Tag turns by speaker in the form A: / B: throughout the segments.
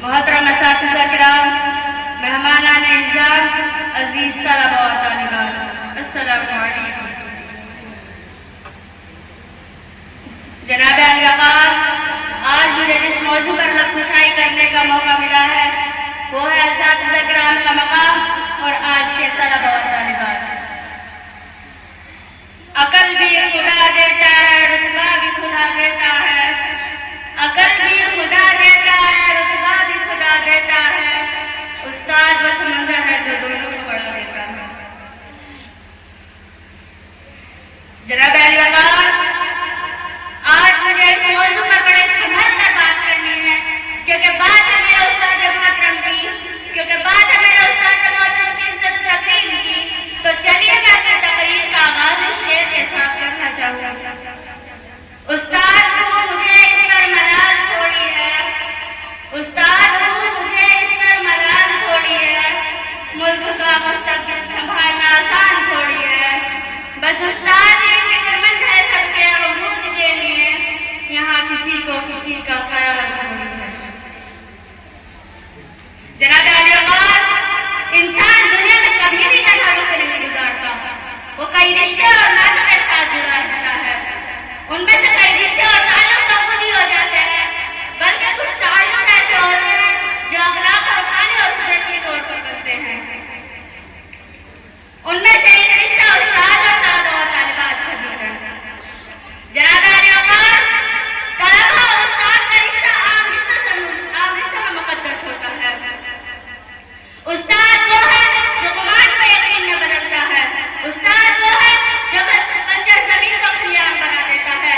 A: मोहतरम असातिज़ा किराम, मेहमानान इज़्ज़त, अज़ीज़ तलबा व तालिबात, अस्सलामु अलैकुम। जनाब अल-वक़ार, आज मुझे जिस मौजू पर लफ्ज़-कुशाई करने का मौका मिला है वो है असातिज़ा किराम का मकाम और आज के तलबा व तालिबात। अकल भी खुदा देता है, रुतबा भी खुदा देता है। अकल भी खुदा देता है, रुतबा भी खुदा देता है। उस्ताद वो समंदर है जो दोनों को बढ़ा देता है। जनाब अल-वक़ार, आज मुझे इस मौजू पर बड़े संभल कर बात करनी है क्योंकि बात है मेरे उस्ताद मोहतरम की, इज्जत व तकरीम की। तो चलिए मैं अपनी तकरीर का आगाज शेर के साथ करना चाहूँगा। उस्ताद हूँ, मुझे इस पर मलाल थोड़ी है। उस्ताद हूँ, मुझे इस पर मलाल थोड़ी है। मुल्क का मुस्तकबिल संभालना आसान थोड़ी है। बस उस्ताद ही फिक्रमंद है सबके अरूज के लिए। यहाँ किसी को किसी का ख्याल थोड़ी है। जनाब अल-वक़ार, इंसान दुनिया में कभी भी तन्हा वक्त नहीं गुजारता। वो कई रिश्ते और नातों के साथ जुड़ा रहता है। उनमें से कई रिश्ते और ताल्लुक तो खुद ही हो जाते हैं, बल्कि कुछ ताल्लुक ऐसे होते हैं जो अखलाक और रूहानी और कुदरती तौर पर बनते हैं। उनमें से एक रिश्ता उस्ताद और तलबा और तालिबात का भी है। जनाब अल-वक़ार, तलबा और उस्ताद का रिश्ता आम रिश्तों में मुक़द्दस होता है। उस्ताद वो है जो गुमान को यकीन में बदलता है। उस्ताद वो है जो बंजर ज़मीन को खलियान बना देता है।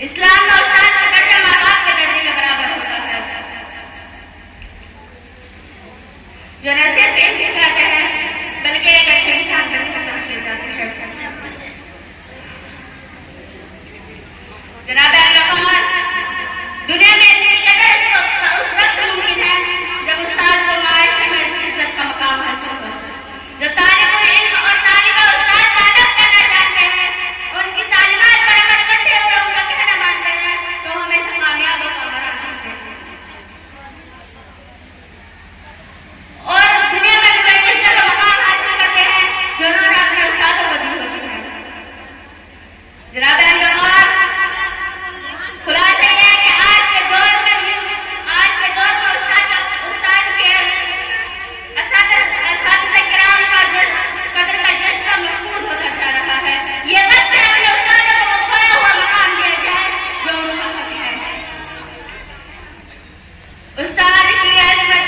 A: इस्लाम में उस्ताद का दर्जा माँ बाप के दर्जे के बराबर होता है। जो न सिर्फ इल्म सिखाते हैं बल्कि एक अच्छे इंसान की तरफ ले जाते हैं। जनाब अल-वक़ार, दुनिया में इल्म की कदर उस वक्त मुमकिन है जब उस्ताद को मायशे में इज्जत का मकाम हासिल हो। जो तालिब इल्म और तालिबा उस्ताद का अदब करना जानते हैं, उनकी तालीमात पर अमल करते हुए उनका कहना मानते हैं, तो हमेशा कामयाब और कामयाब होते हैं। और दुनिया में कोई इज्जत और मकाम हासिल करते हैं जो उन्होंने अपने उस्तादों को दी होती है। जनाब अल-वक़ार, खुलासा यह है कि आज के दौर में उस्ताद के असातिज़े किराम का कदर का जज्बा महफूज होता जा रहा है। ये वक्त है अपने उस्तादों को वो खोया हुआ मकाम दिया जाए जो उनका हक है। उस्ताद की अज़मत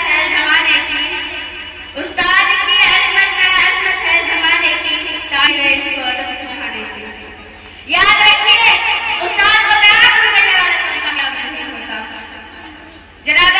A: है ज़माने की, उस्ताद की अज़मत है ज़माने की, तारीख़ इसको अदब सिखाने की। याद रखिए, उस्ताद को प्यार करने वाला कभी कामयाब नहीं होता। जनाब